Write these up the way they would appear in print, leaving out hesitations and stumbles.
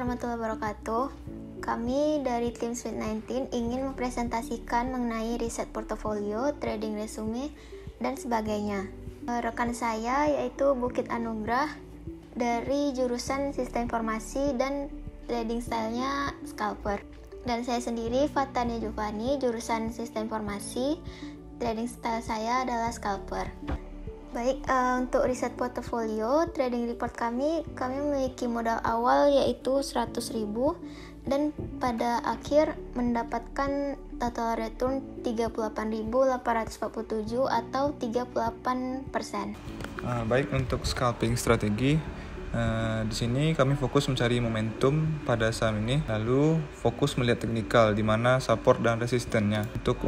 warahmatullahi wabarakatuh. Kami dari tim Sweet 19 ingin mempresentasikan mengenai riset portofolio, trading resume, dan sebagainya. Rekan saya yaitu Bukit Anugrah dari jurusan Sistem Informasi dan trading stylenya scalper. Dan saya sendiri Fatania Giovanni, jurusan Sistem Informasi, trading style saya adalah scalper. Baik, untuk riset portofolio, trading report kami memiliki modal awal yaitu 100.000 dan pada akhir mendapatkan total return 38.847 atau 38%. Baik, untuk scalping strategi, di sini kami fokus mencari momentum pada saham ini, lalu fokus melihat teknikal di mana support dan resistennya. Untuk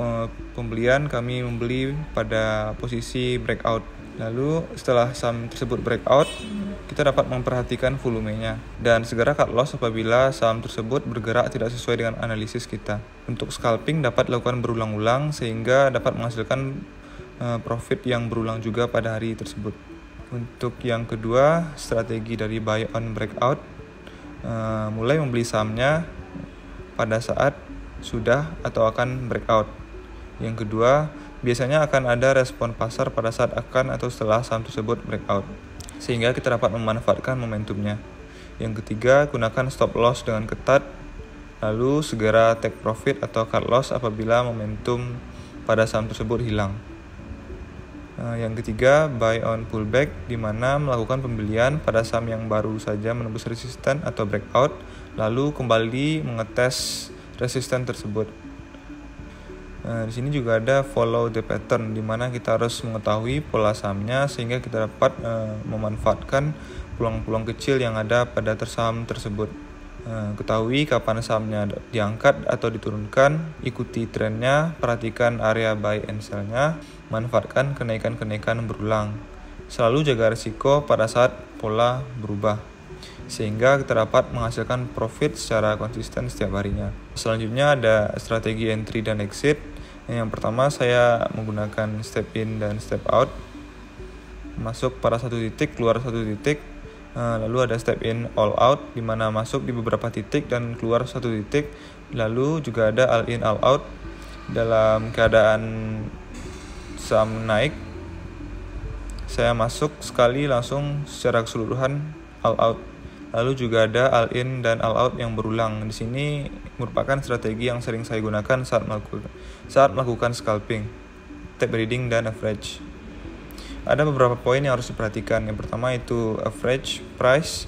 pembelian kami membeli pada posisi breakout. Lalu setelah saham tersebut breakout, kita dapat memperhatikan volumenya dan segera cut loss apabila saham tersebut bergerak tidak sesuai dengan analisis kita. Untuk scalping dapat dilakukan berulang-ulang sehingga dapat menghasilkan profit yang berulang juga pada hari tersebut. Untuk yang kedua, strategi dari buy on breakout, mulai membeli sahamnya pada saat sudah atau akan breakout. Yang kedua, biasanya akan ada respon pasar pada saat akan atau setelah saham tersebut breakout, sehingga kita dapat memanfaatkan momentumnya. Yang ketiga, gunakan stop loss dengan ketat, lalu segera take profit atau cut loss apabila momentum pada saham tersebut hilang. Yang ketiga, buy on pullback, di mana melakukan pembelian pada saham yang baru saja menembus resisten atau breakout, lalu kembali mengetes resisten tersebut. Di sini juga ada follow the pattern, di mana kita harus mengetahui pola sahamnya sehingga kita dapat memanfaatkan peluang-peluang kecil yang ada pada saham tersebut. Ketahui kapan sahamnya diangkat atau diturunkan, ikuti trennya, perhatikan area buy and sell-nya, manfaatkan kenaikan-kenaikan berulang. Selalu jaga risiko pada saat pola berubah, sehingga kita dapat menghasilkan profit secara konsisten setiap harinya. Selanjutnya ada strategi entry dan exit. Yang pertama, saya menggunakan step in dan step out, masuk pada satu titik, keluar satu titik. Lalu ada step in all out, di mana masuk di beberapa titik dan keluar satu titik. Lalu juga ada all in all out dalam keadaan saham naik. Saya masuk sekali langsung secara keseluruhan all out. Lalu juga ada all in dan all out yang berulang. Di sini merupakan strategi yang sering saya gunakan saat melakukan scalping, tape reading, dan average. Ada beberapa poin yang harus diperhatikan. Yang pertama itu average price.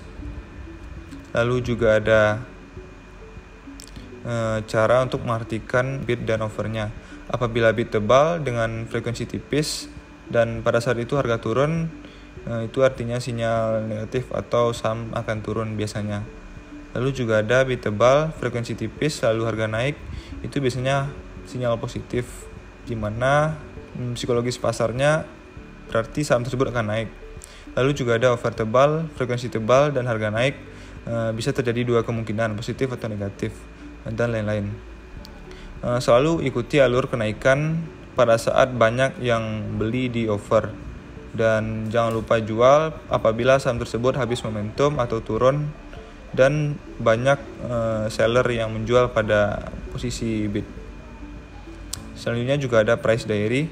Lalu juga ada cara untuk mengartikan bid dan overnya. Apabila bid tebal dengan frekuensi tipis dan pada saat itu harga turun, itu artinya sinyal negatif atau saham akan turun biasanya. Lalu juga ada bid tebal, frekuensi tipis, lalu harga naik, itu biasanya sinyal positif, di mana psikologis pasarnya berarti saham tersebut akan naik. Lalu juga ada over tebal, frekuensi tebal, dan harga naik, bisa terjadi dua kemungkinan, positif atau negatif, dan lain-lain. Selalu ikuti alur kenaikan pada saat banyak yang beli di over. Dan jangan lupa jual apabila saham tersebut habis momentum atau turun dan banyak seller yang menjual pada posisi bid. Selanjutnya juga ada price diary.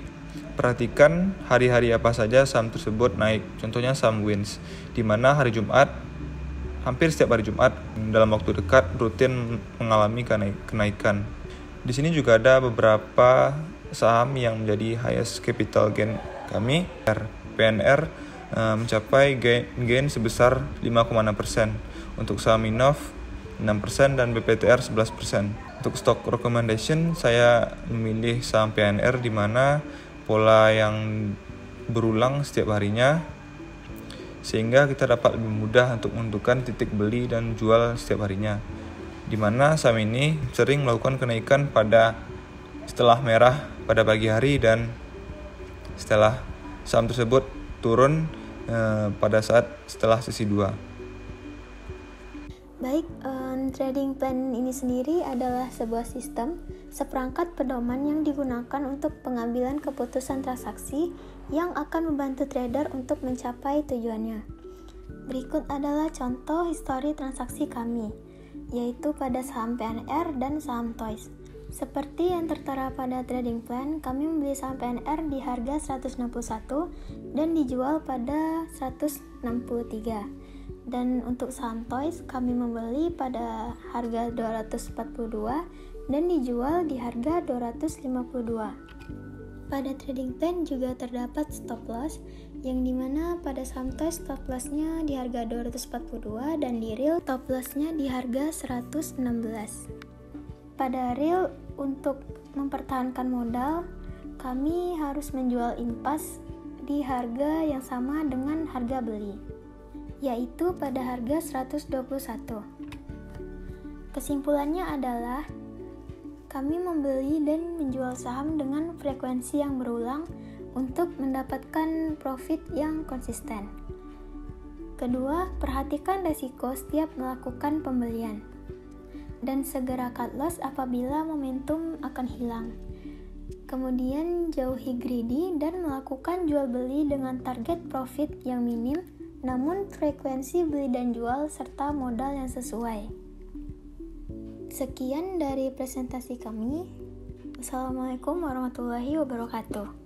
Perhatikan hari-hari apa saja saham tersebut naik. Contohnya saham Wins, di mana hari Jumat, hampir setiap hari Jumat dalam waktu dekat rutin mengalami kenaikan. Di sini juga ada beberapa saham yang menjadi highest capital gain kami. PNR mencapai gain sebesar 5,6%. Untuk saham Minov 6% dan BPTR 11%. Untuk stock recommendation, saya memilih saham PNR di mana pola yang berulang setiap harinya, sehingga kita dapat lebih mudah untuk menentukan titik beli dan jual setiap harinya. Di mana saham ini sering melakukan kenaikan pada setelah merah pada pagi hari dan setelah saham tersebut turun pada saat setelah sesi 2. Baik, trading plan ini sendiri adalah sebuah sistem, seperangkat pedoman yang digunakan untuk pengambilan keputusan transaksi yang akan membantu trader untuk mencapai tujuannya. Berikut adalah contoh histori transaksi kami. yaitu pada saham PNR dan saham Toys. Seperti yang tertera pada trading plan, kami membeli saham PNR di harga 161 dan dijual pada 163. Dan untuk saham Toys, kami membeli pada harga 242 dan dijual di harga 252. Pada trading plan juga terdapat stop loss, yang dimana pada saham Toys stop lossnya di harga 242 dan di real stop lossnya di harga 116. Pada real, untuk mempertahankan modal, kami harus menjual impas di harga yang sama dengan harga beli, yaitu pada harga 121. Kesimpulannya adalah kami membeli dan menjual saham dengan frekuensi yang berulang untuk mendapatkan profit yang konsisten. Kedua, perhatikan resiko setiap melakukan pembelian dan segera cut loss apabila momentum akan hilang. Kemudian jauhi greedy dan melakukan jual beli dengan target profit yang minim, namun frekuensi beli dan jual serta modal yang sesuai. Sekian dari presentasi kami. Wassalamualaikum warahmatullahi wabarakatuh.